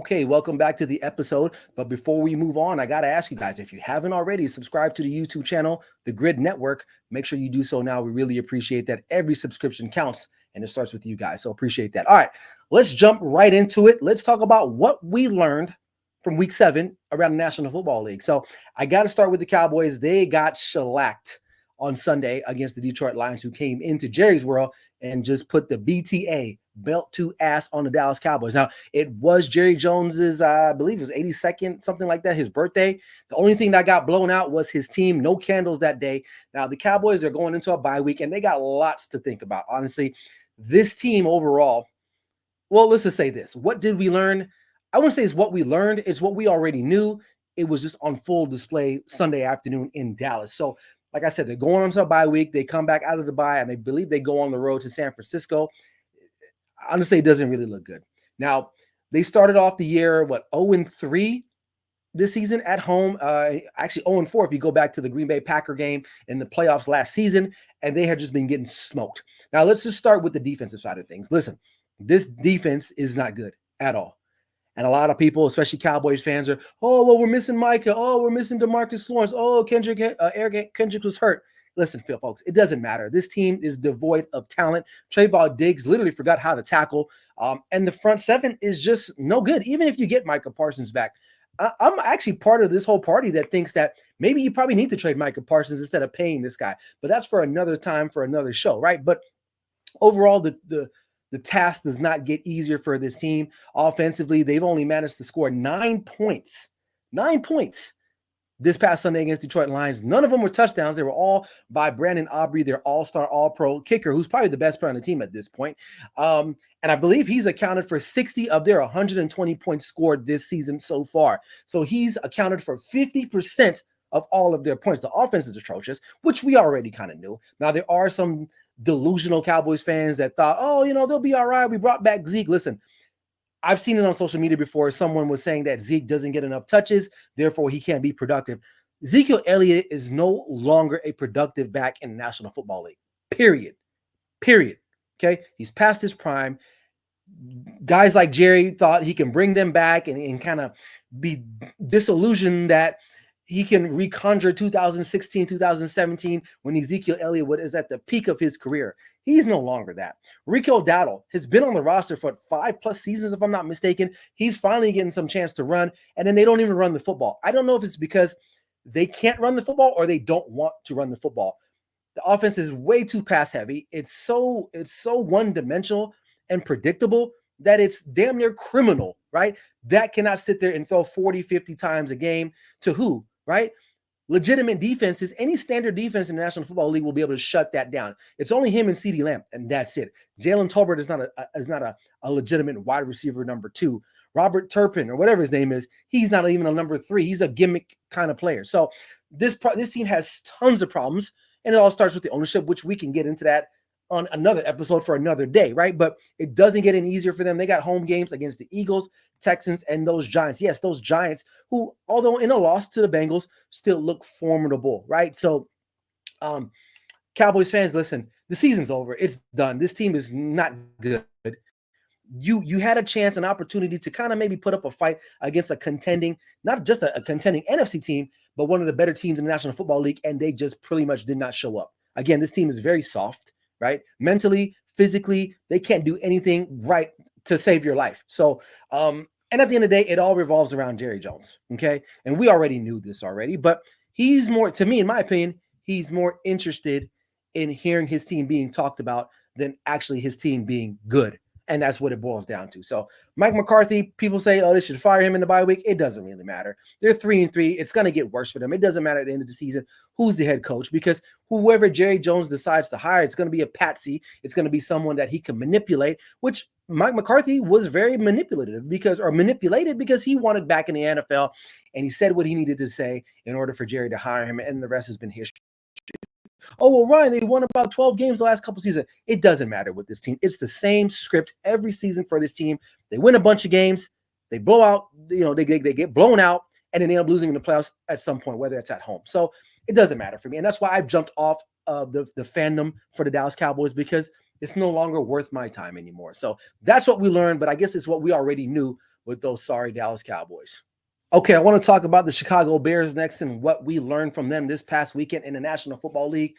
Okay, welcome back to the episode. But before we move on, I got to ask you guys, if you haven't already, subscribe to the YouTube channel, The Grid Network. Make sure you do so now. We really appreciate that. Every subscription counts, and it starts with you guys. So appreciate that. All right, let's jump right into it. Let's talk about what we learned from week 7 around the National Football League. So I got to start with the Cowboys. They got shellacked on Sunday against the Detroit Lions, who came into Jerry's world and just put the BTA, belt to ass, on the Dallas Cowboys. Now, it was Jerry Jones's, I believe it was 82nd, something like that, his birthday. The only thing that got blown out was his team. No candles that day. Now, the Cowboys are going into a bye week, and they got lots to think about. Honestly, this team overall, well, let's just say this. What did we learn? I wouldn't say it's what we learned. It's what we already knew. It was just on full display Sunday afternoon in Dallas. So, like I said, they're going on to a bye week. They come back out of the bye, and they believe they go on the road to San Francisco. Honestly, it doesn't really look good. Now, they started off the year, 0-3 this season at home. Actually, 0-4 if you go back to the Green Bay Packer game in the playoffs last season, and they had just been getting smoked. Now, let's just start with the defensive side of things. Listen, this defense is not good at all. And a lot of people, especially Cowboys fans, are, oh, well, we're missing Micah. Oh, we're missing DeMarcus Lawrence. Oh, Eric Kendrick was hurt. Listen, Phil, folks, it doesn't matter. This team is devoid of talent. Trayvon Diggs literally forgot how to tackle. And the front seven is just no good, even if you get Micah Parsons back. I'm actually part of this whole party that thinks that maybe you probably need to trade Micah Parsons instead of paying this guy. But that's for another time, for another show, right? But overall, the task does not get easier for this team. Offensively, they've only managed to score 9 points. 9 points this past Sunday against Detroit Lions. None of them were touchdowns. They were all by Brandon Aubrey, their all-star, all-pro kicker, who's probably the best player on the team at this point. And I believe he's accounted for 60 of their 120 points scored this season so far. So he's accounted for 50% of all of their points. The offense is atrocious, which we already kind of knew. Now, there are some delusional Cowboys fans that thought, oh, they'll be all right. We brought back Zeke. Listen, I've seen it on social media before. Someone was saying that Zeke doesn't get enough touches, therefore he can't be productive. Ezekiel Elliott is no longer a productive back in the National Football League. Period. Okay? He's past his prime. Guys like Jerry thought he can bring them back and kind of be disillusioned that he can reconjure 2016, 2017 when Ezekiel Elliott is at the peak of his career. He's no longer that. Rico Dowdle has been on the roster for 5+ seasons, if I'm not mistaken. He's finally getting some chance to run, and then they don't even run the football. I don't know if it's because they can't run the football or they don't want to run the football. The offense is way too pass heavy. It's so one-dimensional and predictable that it's damn near criminal, right? That cannot sit there and throw 40, 50 times a game to who? Right? Legitimate defenses, any standard defense in the National Football League will be able to shut that down. It's only him and CeeDee Lamb, and that's it. Jalen Tolbert is not a legitimate wide receiver number 2. Robert Turpin, or whatever his name is, he's not even a number 3. He's a gimmick kind of player. So this team has tons of problems, and it all starts with the ownership, which we can get into that on another episode for another day, right? But it doesn't get any easier for them. They got home games against the Eagles, Texans, and those Giants. Yes, those Giants who, although in a loss to the Bengals, still look formidable, right? So, Cowboys fans, listen, the season's over. It's done. This team is not good. You had a chance, an opportunity to kind of maybe put up a fight against a contending, not just a contending NFC team, but one of the better teams in the National Football League, and they just pretty much did not show up. Again, this team is very soft, right? Mentally, physically, they can't do anything right to save your life. So, and at the end of the day, it all revolves around Jerry Jones, okay? And we already knew this already, but he's more, to me, in my opinion, he's more interested in hearing his team being talked about than actually his team being good. And that's what it boils down to. So Mike McCarthy, people say, oh, they should fire him in the bye week. It doesn't really matter. They're 3-3. It's going to get worse for them. It doesn't matter at the end of the season who's the head coach, because whoever Jerry Jones decides to hire, it's going to be a patsy. It's going to be someone that he can manipulate, which Mike McCarthy was very manipulated because he wanted back in the NFL, and he said what he needed to say in order for Jerry to hire him, and the rest has been history. Oh, well, Ryan, they won about 12 games the last couple seasons. It doesn't matter with this team. It's the same script every season for this team. They win a bunch of games. They blow out, they get blown out, and then they end up losing in the playoffs at some point, whether it's at home. So it doesn't matter for me. And that's why I've jumped off of the fandom for the Dallas Cowboys, because it's no longer worth my time anymore. So that's what we learned, but I guess it's what we already knew with those sorry Dallas Cowboys. Okay, I want to talk about the Chicago Bears next and what we learned from them this past weekend in the National Football League.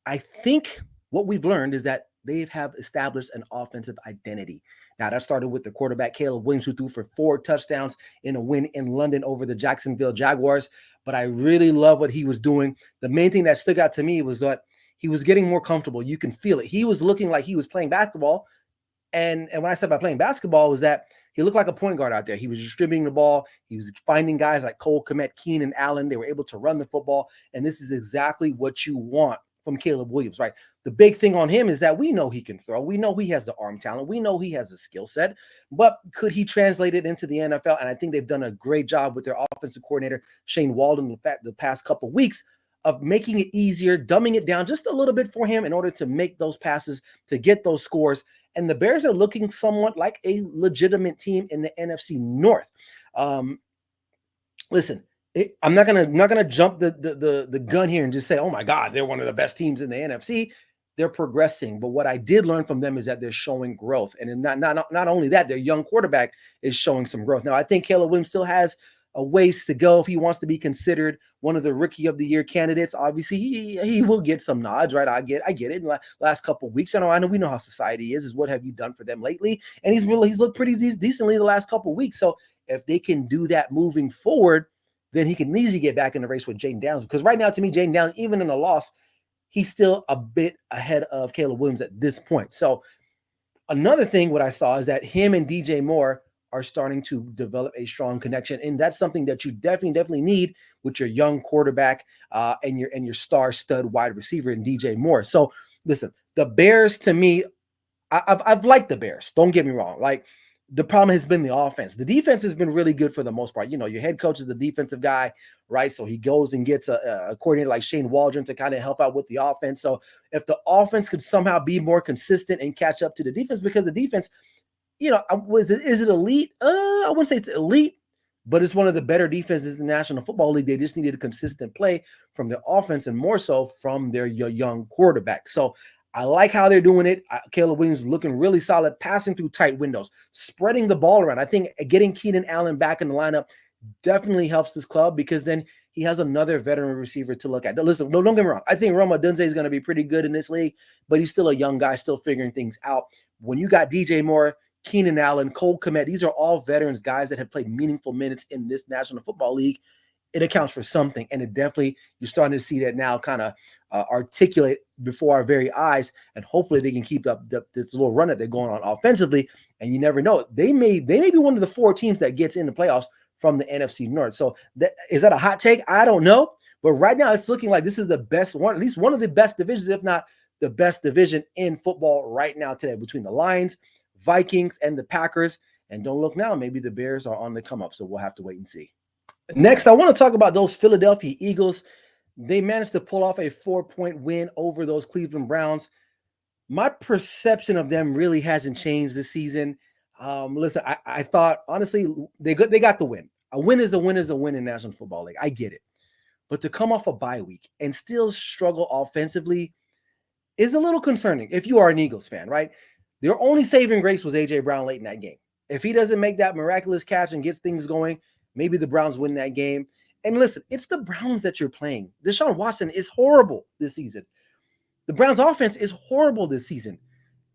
I think what we've learned is that they have established an offensive identity. Now, that started with the quarterback, Caleb Williams, who threw for 4 touchdowns in a win in London over the Jacksonville Jaguars. But I really love what he was doing. The main thing that stuck out to me was that he was getting more comfortable. You can feel it. He was looking like he was playing basketball. And when I said by playing basketball was that he looked like a point guard out there. He was distributing the ball. He was finding guys like Cole Kmet, Keenan Allen. They were able to run the football. And this is exactly what you want from Caleb Williams, right? The big thing on him is that we know he can throw. We know he has the arm talent. We know he has the skill set. But could he translate it into the NFL? And I think they've done a great job with their offensive coordinator, Shane Walden, the past couple of weeks of making it easier, dumbing it down just a little bit for him in order to make those passes, to get those scores. And the Bears are looking somewhat like a legitimate team in the NFC North. Listen, I'm not gonna jump the gun here and just say, oh my God, they're one of the best teams in the NFC. They're progressing, but what I did learn from them is that they're showing growth, and not only that, their young quarterback is showing some growth. Now, I think Caleb Williams still has a ways to go if he wants to be considered one of the Rookie of the Year candidates. Obviously, he will get some nods, right? I get it. In the last couple of weeks, I know we know how society is what have you done for them lately, and he's looked pretty decently the last couple of weeks. So if they can do that moving forward, then he can easily get back in the race with Jaden Downs. Because right now, to me, Jaden Downs, even in a loss, he's still a bit ahead of Caleb Williams at this point. So another thing, what I saw is that him and DJ Moore are starting to develop a strong connection. And that's something that you definitely need with your young quarterback and your star stud wide receiver in DJ Moore. So listen, the Bears, to me, I've liked the Bears. Don't get me wrong. Like, the problem has been the offense. The defense has been really good for the most part. You know, your head coach is a defensive guy, right? So he goes and gets a coordinator like Shane Waldron to kind of help out with the offense. So if the offense could somehow be more consistent and catch up to the defense, because the defense, you know, is it elite? I wouldn't say it's elite, but it's one of the better defenses in the National Football League. They just needed a consistent play from their offense and more so from their young quarterback. So I like how they're doing it. Caleb Williams looking really solid, passing through tight windows, spreading the ball around. I think getting Keenan Allen back in the lineup definitely helps this club because then he has another veteran receiver to look at. Now, listen, don't get me wrong. I think Roma Dunze is going to be pretty good in this league, but he's still a young guy, still figuring things out. When you got DJ Moore, Keenan Allen, Cole Kmet, these are all veterans, guys that have played meaningful minutes in this National Football League. It accounts for something, and it definitely, you're starting to see that now kind of articulate before our very eyes, and hopefully they can keep up this little run that they're going on offensively, and you never know. They may be one of the 4 teams that gets in the playoffs from the NFC North. So is that a hot take? I don't know, but right now it's looking like this is the best one, at least one of the best divisions, if not the best division in football right now today, between the Lions, Vikings, and the Packers. And don't look now, maybe the Bears are on the come up, so we'll have to wait and see. Next, I want to talk about those Philadelphia Eagles. They managed to pull off a 4-point win over those Cleveland Browns. My perception of them really hasn't changed this season. Listen, I thought, honestly, they got the win. A win is a win is a win in National Football League. I get it. But to come off a bye week and still struggle offensively is a little concerning if you are an Eagles fan, right? Their only saving grace was A.J. Brown late in that game. If he doesn't make that miraculous catch and gets things going, maybe the Browns win that game. And listen, it's the Browns that you're playing. Deshaun Watson is horrible this season. The Browns offense is horrible this season.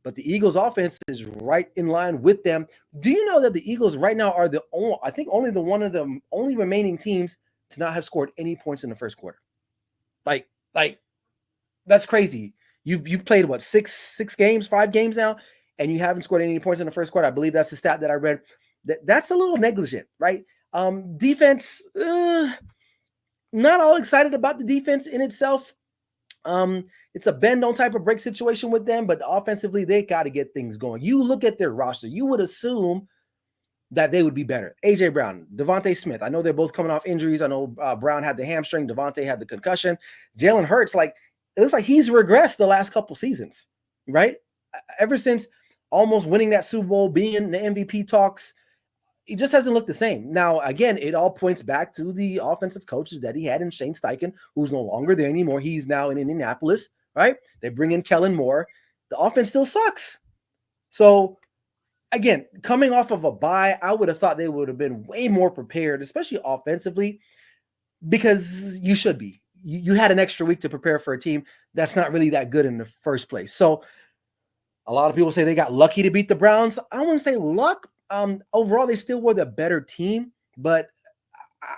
But the Eagles offense is right in line with them. Do you know that the Eagles right now are one of the only remaining teams to not have scored any points in the first quarter? Like that's crazy. You've played what, 5 games now, and you haven't scored any points in the first quarter. I believe that's the stat that I read. That's a little negligent, right? Defense, not all excited about the defense in itself. It's a bend don't type of break situation with them, but offensively, they got to get things going. You look at their roster, you would assume that they would be better. A.J. Brown, Devontae Smith. I know they're both coming off injuries. I know Brown had the hamstring. Devontae had the concussion. Jalen Hurts, it looks like he's regressed the last couple seasons, right? Ever since almost winning that Super Bowl, being in the MVP talks, he just hasn't looked the same. Now, again, it all points back to the offensive coaches that he had in Shane Steichen, who's no longer there anymore. He's now in Indianapolis, right? They bring in Kellen Moore. The offense still sucks. So again, coming off of a bye, I would have thought they would have been way more prepared, especially offensively, because you should be. You had an extra week to prepare for a team that's not really that good in the first place. So a lot of people say they got lucky to beat the Browns. I don't want to say luck. Overall, they still were the better team, but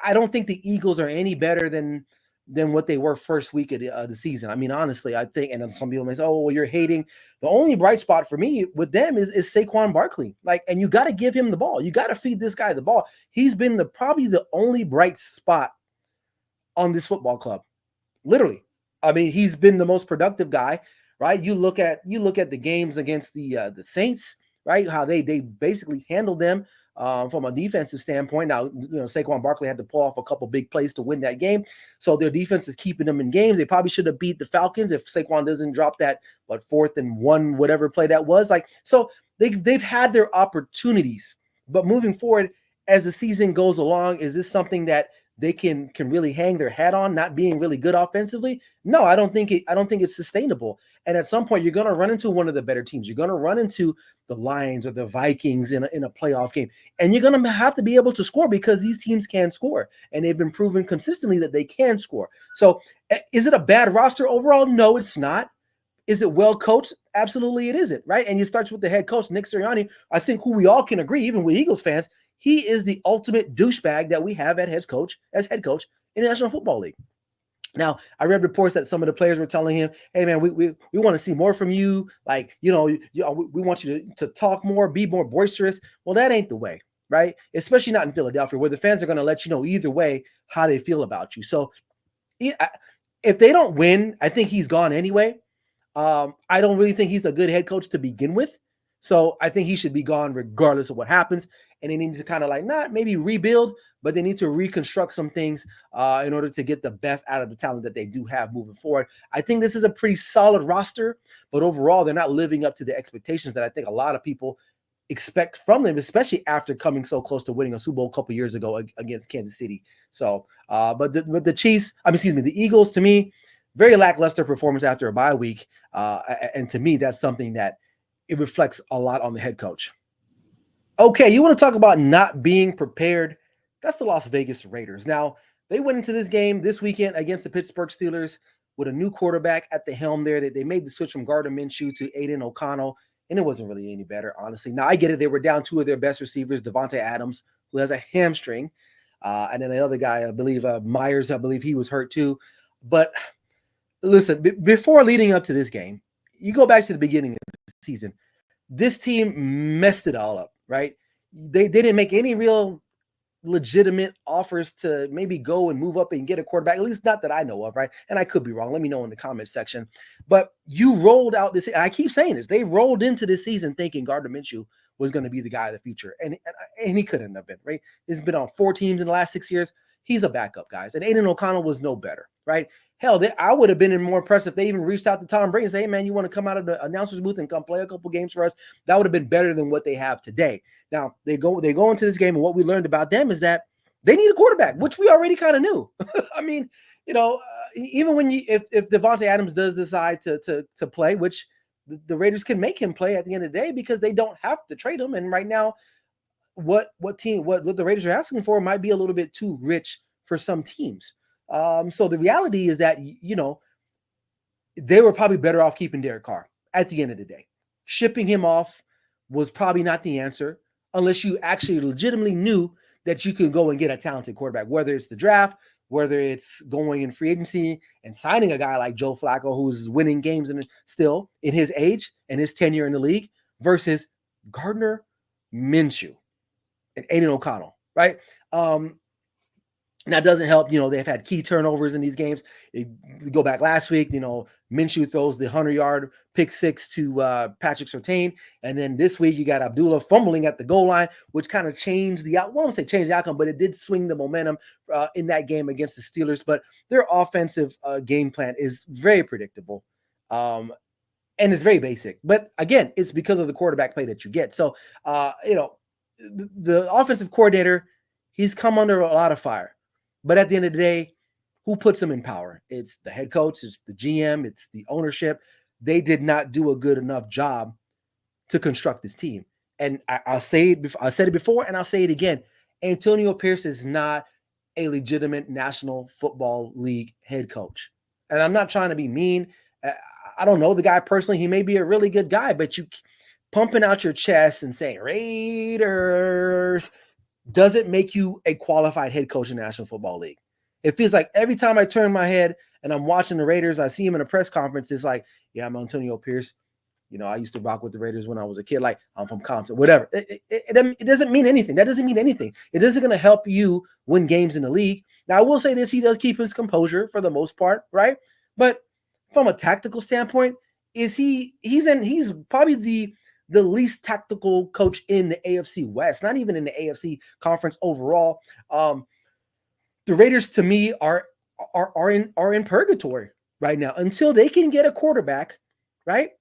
I don't think the Eagles are any better than what they were first week of the season. I mean, honestly, I think, and some people may say, "Oh, well, you're hating." The only bright spot for me with them is Saquon Barkley. Like, and you got to give him the ball. You got to feed this guy the ball. He's been probably the only bright spot on this football club. Literally. I mean, he's been the most productive guy, right? You look at the games against the Saints, right? How they basically handled them from a defensive standpoint. Now, Saquon Barkley had to pull off a couple big plays to win that game, so their defense is keeping them in games. They probably should have beat the Falcons if Saquon doesn't drop that 4th and 1 whatever play that was. Like, so they've had their opportunities, but moving forward as the season goes along, is this something that they can really hang their hat on, not being really good offensively? No, I don't think it's sustainable. And at some point, you're going to run into one of the better teams. You're going to run into the Lions or the Vikings in a playoff game, and you're going to have to be able to score because these teams can score, and they've been proven consistently that they can score. So, is it a bad roster overall? No, it's not. Is it well coached? Absolutely, it isn't, right? And it starts with the head coach, Nick Sirianni. I think who we all can agree, even with Eagles fans, he is the ultimate douchebag that we have as head coach in the National Football League. Now, I read reports that some of the players were telling him, "Hey, man, we want to see more from you. Like, we want you to talk more, be more boisterous." Well, that ain't the way, right? Especially not in Philadelphia, where the fans are going to let you know either way how they feel about you. So, if they don't win, I think he's gone anyway. I don't really think he's a good head coach to begin with. So I think he should be gone regardless of what happens. And they need to kind of not maybe rebuild, but they need to reconstruct some things in order to get the best out of the talent that they do have moving forward. I think this is a pretty solid roster, but overall, they're not living up to the expectations that I think a lot of people expect from them, especially after coming so close to winning a Super Bowl a couple years ago against Kansas City. So, but the Chiefs, the Eagles, to me, very lackluster performance after a bye week. And to me, that's something that it reflects a lot on the head coach. Okay, you want to talk about not being prepared? That's the Las Vegas Raiders. Now, they went into this game this weekend against the Pittsburgh Steelers with a new quarterback at the helm there. They made the switch from Gardner Minshew to Aiden O'Connell, and it wasn't really any better, honestly. Now, I get it. They were down 2 of their best receivers, Devontae Adams, who has a hamstring, and then the other guy, I believe, Myers, I believe he was hurt too. But listen, before leading up to this game, you go back to the beginning of the season, this team messed it all up, right? They didn't make any real legitimate offers to maybe go and move up and get a quarterback, at least not that I know of, right? And I could be wrong. Let me know in the comment section. But you rolled out this, and I keep saying this, they rolled into this season thinking Gardner Minshew was going to be the guy of the future. And he couldn't have been, right? He's been on 4 teams in the last 6 years. He's a backup, guys. And Aiden O'Connell was no better, right? Hell, I would have been more impressed if they even reached out to Tom Brady and say, "Hey, man, you want to come out of the announcer's booth and come play a couple games for us?" That would have been better than what they have today. Now, they go into this game, and what we learned about them is that they need a quarterback, which we already kind of knew. I mean, even when if Devontae Adams does decide to play, which the Raiders can make him play at the end of the day because they don't have to trade him. And right now, what the Raiders are asking for might be a little bit too rich for some teams. So the reality is that, they were probably better off keeping Derek Carr at the end of the day. Shipping him off was probably not the answer unless you actually legitimately knew that you could go and get a talented quarterback, whether it's the draft, whether it's going in free agency and signing a guy like Joe Flacco, who's winning games and still in his age and his tenure in the league, versus Gardner Minshew and Aiden O'Connell, right? That doesn't help. They've had key turnovers in these games. You go back last week, Minshew throws the 100-yard pick 6 to Patrick Surtain. And then this week, you got Abdullah fumbling at the goal line, which kind of changed the outcome. I won't say change the outcome, but it did swing the momentum in that game against the Steelers. But their offensive game plan is very predictable. And it's very basic. But again, it's because of the quarterback play that you get. So, the offensive coordinator, he's come under a lot of fire. But at the end of the day, who puts them in power? It's the head coach, it's the GM, it's the ownership. They did not do a good enough job to construct this team. and I'll say it before, I said it before and I'll say it again. Antonio Pierce is not a legitimate National Football League head coach. And I'm not trying to be mean. I don't know the guy personally. He may be a really good guy, but you pumping out your chest and saying Raiders doesn't make you a qualified head coach in the National Football League. It feels like every time I turn my head and I'm watching the Raiders, I see him in a press conference. It's like, yeah, I'm Antonio Pierce. You know, I used to rock with the Raiders when I was a kid. Like, I'm from Compton, whatever. It doesn't mean anything. That doesn't mean anything. It isn't going to help you win games in the league. Now, I will say this. He does keep his composure for the most part, right? But from a tactical standpoint, he's probably the least tactical coach in the AFC West, not even in the AFC conference overall. The Raiders, to me, are in purgatory right now until they can get a quarterback, right?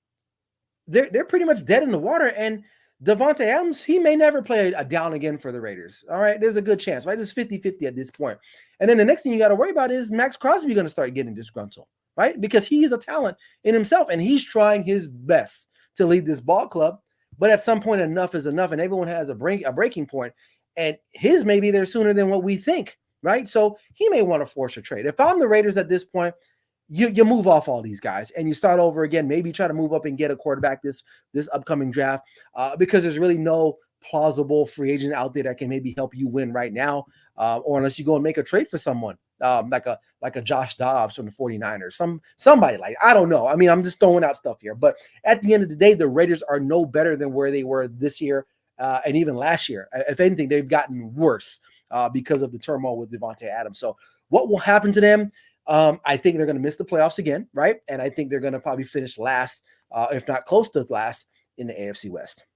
They're pretty much dead in the water. And Davante Adams, he may never play a down again for the Raiders. All right, there's a good chance, right? It's 50-50 at this point. And then the next thing you got to worry about is Max Crosby going to start getting disgruntled, right? Because he's a talent in himself, and he's trying his best to lead this ball club. But at some point, enough is enough, and everyone has a breaking point. And his may be there sooner than what we think, right? So he may want to force a trade. If I'm the Raiders at this point, you move off all these guys and you start over again. Maybe try to move up and get a quarterback this upcoming draft because there's really no plausible free agent out there that can maybe help you win right now, or unless you go and make a trade for someone like a Josh Dobbs from the 49ers, somebody like, I don't know. I mean, I'm just throwing out stuff here, but at the end of the day, the Raiders are no better than where they were this year and even last year. If anything, they've gotten worse because of the turmoil with Davante Adams. So what will happen to them? I think they're going to miss the playoffs again, right? And I think they're going to probably finish last, if not close to last, in the AFC West.